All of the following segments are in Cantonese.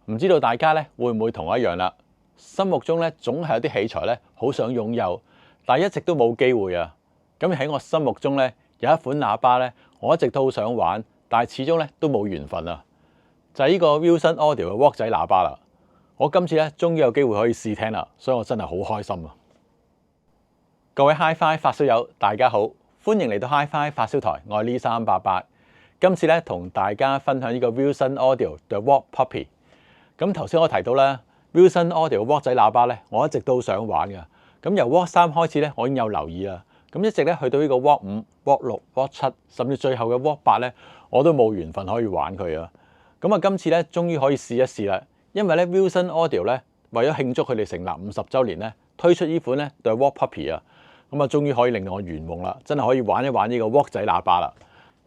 唔知道大家咧會唔會同我一樣啦？心目中咧總係有啲器材咧好想擁有，但係一直都冇機會啊！咁喺我心目中咧有一款喇叭咧，我一直都好想玩，但係始終咧都冇緣分啊！就係呢個 Wilson Audio 嘅 Walk 仔喇叭啦。我今次咧終於有機會可以試聽啦，所以我真係好開心啊！各位 Hi-Fi 發燒友，大家好，歡迎嚟到 Hi-Fi 發燒台，我係Lee388。今次咧同大家分享呢個 Wilson Audio The Walk Puppy。咁頭先我提到咧 Wilson Audio Walk 仔喇叭咧，我一直都好想玩嘅。咁由 Walk 3開始咧，我已經有留意啦。咁一直咧去到呢個 Walk 5、Walk 6、Walk 7，甚至最後嘅 Walk 8咧，我都冇緣分可以玩佢啊。咁啊，今次咧終於可以試一試啦。因為咧 Wilson Audio 咧為咗慶祝佢哋成立50週年咧，推出呢款咧 The Walk Puppy 啊。咁啊，終於可以令到我圓夢啦！真係可以玩一玩呢個 Walk 仔喇叭啦。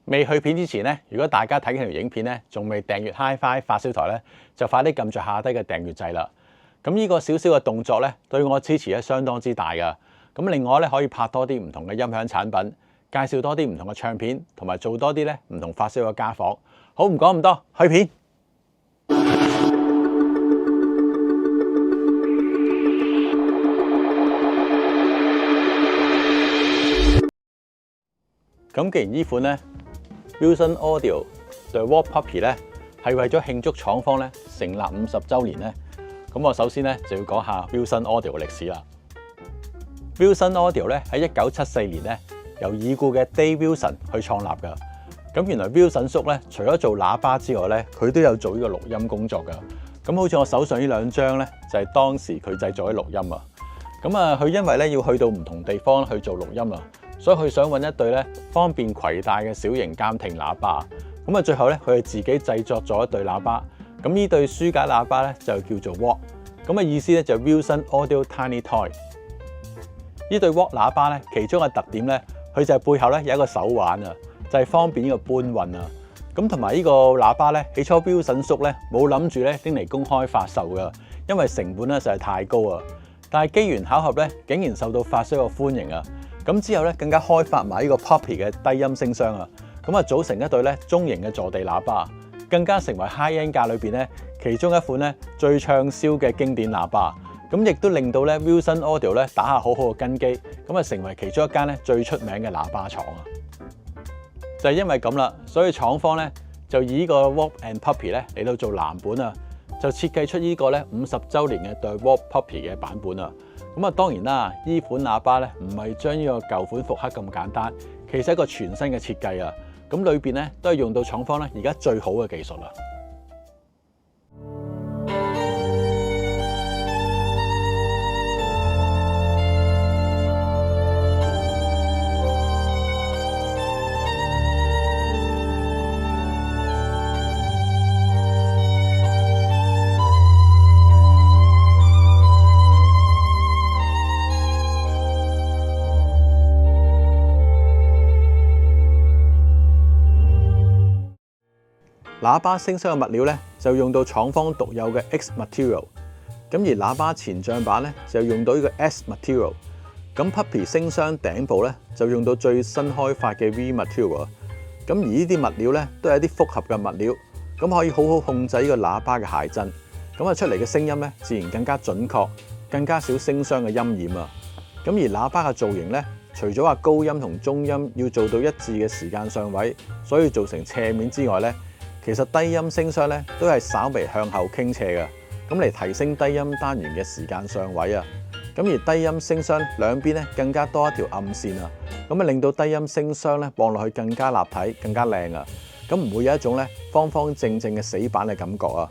未去片之前咧，如果大家睇緊條影片咧，仲未訂閱 Hi-Fi 發燒台咧，就快啲撳著下低嘅訂閱掣啦。咁呢個少少嘅動作咧，對我支持咧相當之大噶。咁另外咧，可以拍多啲唔同嘅音響產品，介紹多啲唔同嘅唱片，同埋做多啲咧唔同發燒嘅家訪。好，唔講咁多，去片。咁既然呢款咧 Wilson Audio The Walk Puppy 咧係為咗慶祝廠方咧成立50週年咧，咁我首先咧就要講下 Wilson Audio 嘅歷史啦。Wilson Audio 咧喺1974年咧由已故嘅 Dave Wilson 去創立㗎。咁原來 Wilson 叔咧除咗做喇叭之外咧，佢都有做呢個錄音工作㗎。咁好似我手上呢兩張咧，就係當時佢製作嘅錄音啊。咁啊，佢因為咧要去到唔同地方去做錄音啊，所以佢想揾一對咧方便攜帶嘅小型監聽喇叭。咁啊，最後咧佢係自己製作咗一對喇叭。咁呢對書架喇叭咧就叫做 Walk。咁嘅意思咧就係 Wilson Audio Tiny Toy。呢對 Walk 喇叭咧，其中嘅特點咧，佢就係背後咧有一個手環啊，就係方便呢個搬運啊。咁同埋呢個喇叭咧，起初 Wilson 叔咧冇諗住咧拎嚟公開發售㗎，因為成本咧實在太高啊。但係機緣巧合咧，竟然受到發燒嘅歡迎啊！咁之後咧，更加開發埋呢個 Puppy 嘅低音聲箱啊！咁啊，組成一對咧中型嘅坐地喇叭，更加成為 high-end 價裏邊咧其中一款咧最暢銷嘅經典喇叭。咁亦都令到咧 Wilson Audio 咧打下好好嘅根基，咁啊成為其中一間咧最出名嘅喇叭廠啊！就係因為咁啦，所以廠方咧就以呢個 Walk and Puppy 咧嚟到做藍本啊！就設計出呢個咧50週年嘅 The Walk Puppy 嘅版本啊！咁啊，當然啦，呢款喇叭咧唔係將呢個舊款復刻咁簡單，其實係一個全新嘅設計啊！咁裏邊咧都係用到廠方咧而家最好嘅技術啦。喇叭聲箱嘅物料咧就用到廠方獨有嘅 X material， 咁而喇叭前帳板咧就用到呢個 S material， 咁 Puppy 聲箱頂部咧就用到最新開發嘅 V material， 咁而呢啲物料咧都係一啲複合嘅物料，咁可以好好控制呢個喇叭嘅諧震，咁啊出嚟嘅聲音咧自然更加準確，更加少聲箱嘅陰染啊！咁而喇叭嘅造型咧，除咗話高音同中音要做到一致嘅時間上位，所以做成斜面之外咧，其實低音聲箱咧都係稍微向後傾斜嘅，咁嚟提升低音單元嘅時間上位啊。咁而低音聲箱兩邊咧更加多一條暗線啊，咁啊令到低音聲箱咧望落去更加立體、更加靚啊。咁唔會有一種咧方方正正嘅死板嘅感覺啊。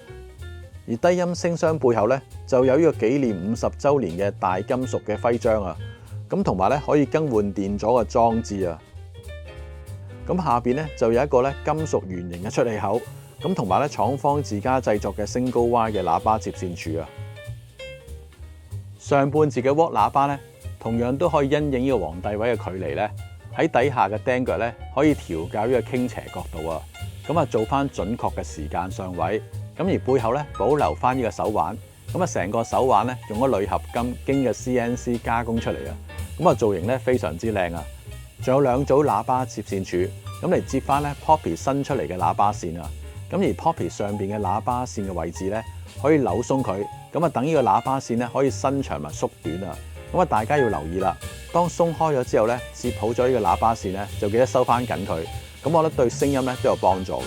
而低音聲箱背後咧就有呢個紀念50週年嘅大金屬嘅徽章啊。咁同埋咧可以更換電阻嘅裝置啊。咁下邊咧就有一個咧金屬圓形嘅出氣口，咁同埋咧廠方自家製作嘅升高歪嘅喇叭接線柱啊。上半截嘅 Walk 喇叭咧，同樣都可以因應呢個皇帝位嘅距離咧，喺底下嘅釘腳咧可以調校呢個傾斜角度啊，咁啊做翻準確嘅時間上位。咁而背後咧保留翻呢個手環，咁啊成個手環咧用咗鋁合金經嘅 CNC 加工出嚟啊，咁啊造型咧非常之靚啊。仲有兩組喇叭接線柱，咁嚟接翻咧 Puppy 新出嚟嘅喇叭線啊。咁而 Poppy 上邊嘅喇叭線嘅位置咧，可以扭鬆佢，咁啊等呢個喇叭線咧可以伸長埋縮短啊。咁啊大家要留意啦，當鬆開咗之後咧，接好咗呢個喇叭線咧，就記得收翻緊佢。咁我覺得對聲音咧都有幫助嘅。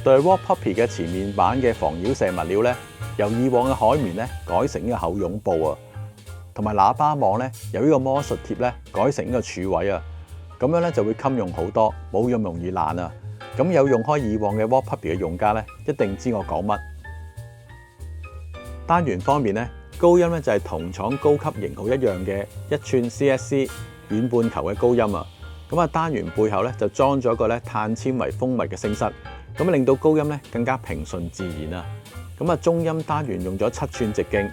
對 Rock Poppy 嘅前面板嘅防繞射物料咧，由以往嘅海綿咧改成呢個厚絨布啊，同埋喇叭網咧由呢個魔術貼咧改成呢個柱位啊，咁樣咧就會襟用好多，冇咁容易爛啊。咁有用開以往嘅 Rock Poppy 嘅用家咧，一定知我講乜。單元方面咧，高音咧就係同廠高級型號一樣嘅1寸 CSC 軟半球嘅高音啊。咁啊單元背後咧就裝咗一個咧碳纖維封密嘅聲室，咁令到高音咧更加平順自然啊。咁啊中音單元用咗7寸直徑，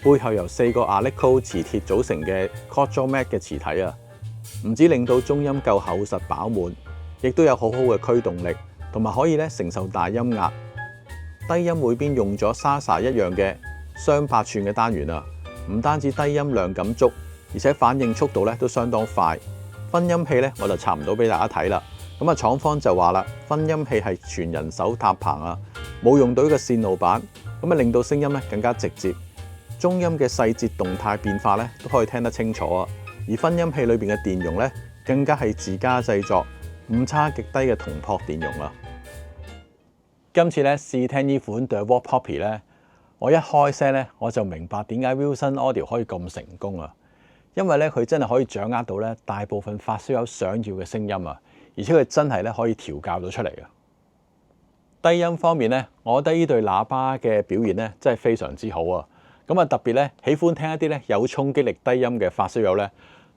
背後由4個 Alico 磁鐵組成嘅 Quadromat 嘅磁體啊，唔止令到中音夠厚實飽滿，亦都有好好嘅驅動力，同埋可以咧承受大音壓。低音每邊用咗 Sasa 一樣嘅雙8寸嘅單元啊，唔單止低音量感足，而且反應速度咧都相當快。分音器咧我就插唔到俾大家睇啦。咁啊廠方就話啦，分音器係全人手搭棚啊，冇用到呢個線路板，咁啊令到聲音咧更加直接。中音嘅細節動態變化咧都可以聽得清楚啊。而分音器裏邊嘅電容咧更加係自家製作，誤差極低嘅銅箔電容啊。今次咧試聽呢款 The Rock Poppy 咧，我一開聲咧我就明白點解 Wilson Audio 可以咁成功啊！因為咧佢真係可以掌握到咧大部分發燒友想要嘅聲音啊，而且佢真係咧可以調校到出嚟嘅。低音方面咧，我覺得呢對喇叭嘅表現咧真係非常之好啊！咁啊特別咧喜歡聽一啲咧有衝擊力低音嘅發燒友咧，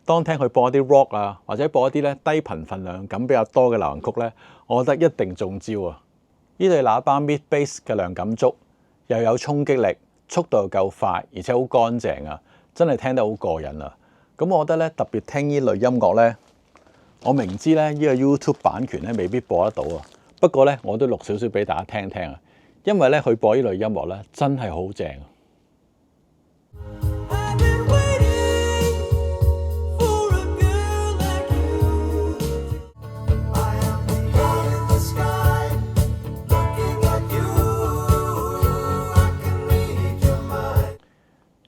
當聽佢播一啲 rock 啊，或者播一啲咧低頻分量感比較多嘅流行曲咧，我覺得一定中招啊！呢對喇叭 mid bass 嘅量感足，又有衝擊力，速度又夠快，而且好乾淨啊！真係聽得好過癮啊！咁我覺得咧特別聽呢類音樂咧，我明知咧呢個 YouTube 版權咧未必播得到啊，不過咧我都錄少少俾大家聽聽啊，因為咧佢播呢類音樂咧真係好正。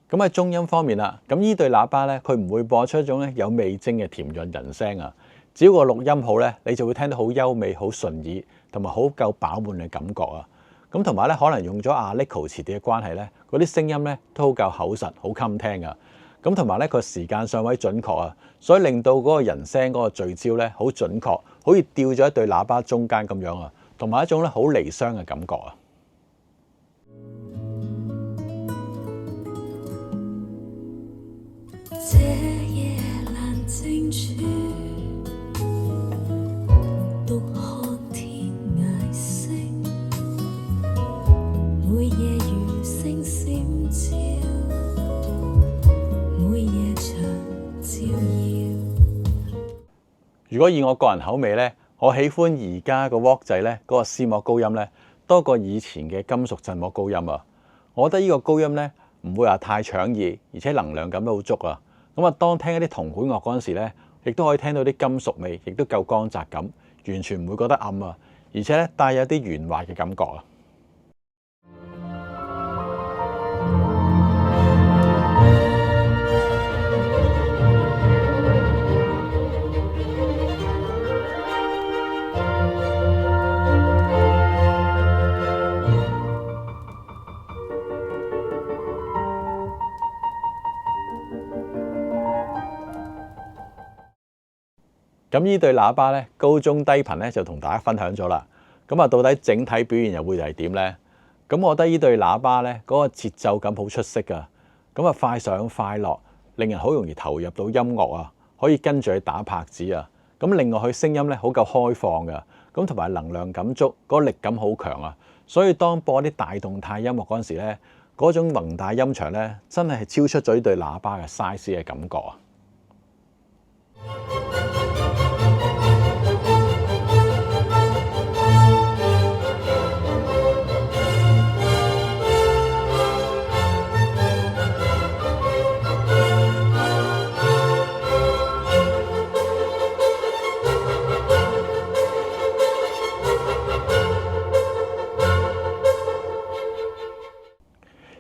咁喺中音方面啦，咁呢對喇叭咧，佢唔會播出一種咧有味精嘅甜潤人聲啊。只要個錄音好咧，你就會聽到好優美、好順耳，同埋好夠飽滿嘅感覺啊。咁同埋咧，可能用咗 Alico 磁鐵嘅關係咧，嗰啲聲音咧都好夠厚實、好襟聽噶。咁同埋咧，個時間上位準確啊，所以令到嗰個人聲嗰個聚焦咧好準確，好似吊咗一對喇叭中間咁樣啊，同埋一種咧好離傷嘅感覺啊。這夜闌靜處，獨看天涯星，每夜如星閃照，每夜長照耀。如果以我個人口味咧，我喜歡而家個 Rock 掣咧嗰個絲膜高音咧，多過以前嘅金屬振膜高音啊！我覺得呢個高音咧唔會話太搶耳，而且能量感都好足啊！咁啊，當聽一啲銅管樂嗰陣時咧，亦都可以聽到啲金屬味，亦都夠光澤感，完全唔會覺得暗啊！而且咧帶有啲圓滑嘅感覺啊！咁呢對喇叭咧，高中低頻咧就同大家分享咗啦。咁啊，到底整體表現又會係點咧？咁我覺得呢對喇叭咧，嗰個節奏感好出色噶。咁啊，快上快落，令人好容易投入到音樂啊，可以跟住去打拍子啊。咁另外佢聲音咧好夠開放噶，咁同埋能量感足，嗰個力感好強啊。所以當播啲大動態音樂嗰陣時咧，嗰種宏大音場咧，真係超出咗呢對喇叭嘅 size 嘅感覺啊！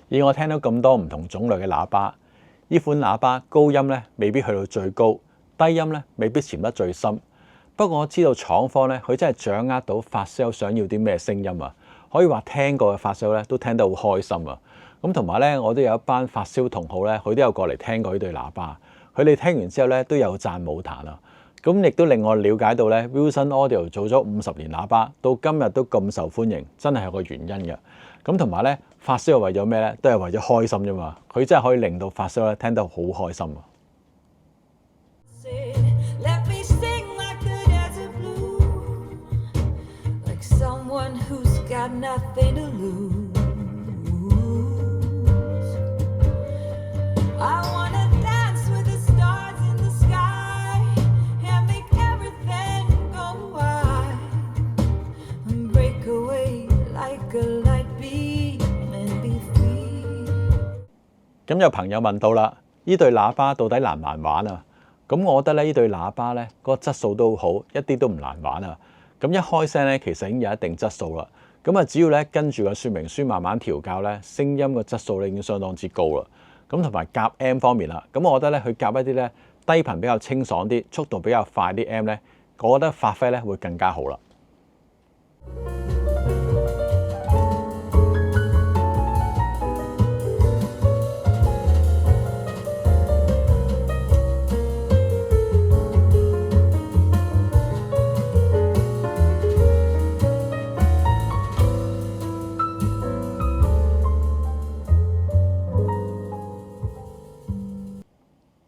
以我聽到咁多唔同種類嘅喇叭，呢款喇叭高音咧未必去到最高，低音咧未必潛得最深。不過我知道廠方咧，佢真係掌握到發燒想要啲咩聲音啊！可以話聽過嘅發燒咧都聽得好開心啊！咁同埋咧，我都有一班發燒同好咧，佢都有過嚟聽過呢對喇叭。佢哋聽完之後咧都有讚冇彈啊！咁亦都令我了解到咧 Wilson Audio 做咗50年喇叭，到今日都咁受歡迎，真係有個原因嘅。咁同埋咧，發燒係為咗咩咧？都係為咗開心啫嘛！佢真係可以令到發燒咧聽得好開心啊！咁有朋友問到啦，呢對喇叭到底難唔難玩啊？咁我覺得咧，呢對喇叭咧個質素都好，一啲都唔難玩啊！咁一開聲咧，其實已經有一定質素啦。咁啊，只要咧跟住個說明書慢慢調校咧，聲音個質素咧已經相當之高啦。咁同埋夾 M 方面啦，咁我覺得咧佢夾一啲咧低頻比較清爽啲、速度比較快啲 M 咧，我覺得發揮咧會更加好啦。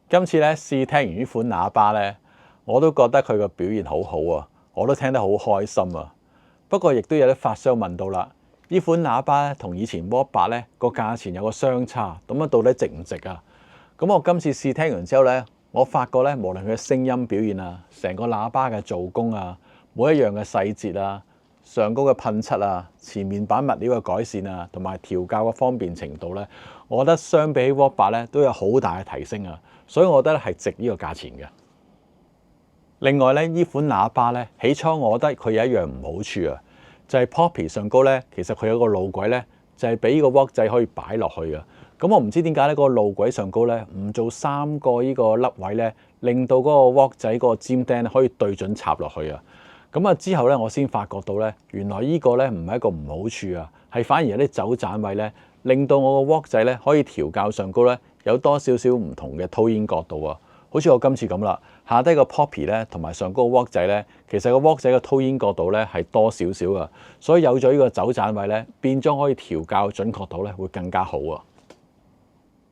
今次咧試聽完呢款喇叭咧，我都覺得佢個表現好好啊，我都聽得好開心啊。不過亦都有啲發燒問到啦，呢款喇叭咧同以前 Watt 8咧個價錢有個相差，咁啊到底值唔值啊？咁我今次試聽完之後咧，我發覺咧無論佢嘅聲音表現啊，成個喇叭嘅做工啊，每一樣嘅細節啊，上高嘅噴漆啊，前面板物料嘅改善啊，同埋調校嘅方便程度咧，我覺得相比起 Watt 8咧都有好大嘅提升啊！所以我覺得係值呢個價錢嘅。另外咧，呢款喇叭咧，起初我覺得佢有一樣唔好處啊，就係 Poppy 上高咧，其實佢有個路軌咧，就係俾呢個 Wok 仔可以擺落去嘅。咁我唔知點解咧，個路軌上高咧唔做3個呢個粒位咧，令到嗰個 Wok 仔個尖釘可以對準插落去啊。咁啊之後咧，我先發覺到咧，原來呢個咧唔係一個唔好處啊，係反而有啲走盞位咧，令到我個 Wok 仔咧可以調校上高咧。有多少少唔同嘅套煙角度啊，好似我今次咁啦，下低個 Poppy 咧同埋上高個 Wok 仔咧，其實個 Wok 仔嘅套煙角度咧係多少少啊，所以有咗呢個走盞位咧，變咗可以調校準確度咧會更加好啊。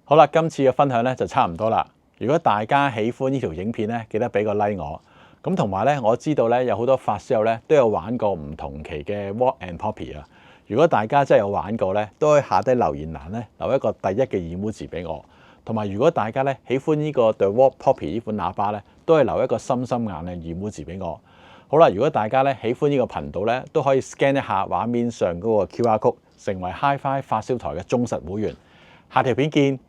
好啦，今次嘅分享咧就差唔多啦。如果大家喜歡呢條影片咧，記得俾個 like 我。咁同埋咧，我知道咧有好多發燒友咧都有玩過唔同期嘅 Wok and Poppy 啊。如果大家真係有玩過咧，都可以下低留言欄咧留一個第一嘅 emoji 俾我。同埋，如果大家咧喜歡呢個 The Wok Poppy 呢款喇叭咧，都係留一個心心眼嘅 emoji 俾我。好啦，如果大家咧喜歡呢個頻道咧，都可以 scan 一下畫面上嗰個 QR code，成為 HiFi 發燒台嘅忠實會員。下條片見。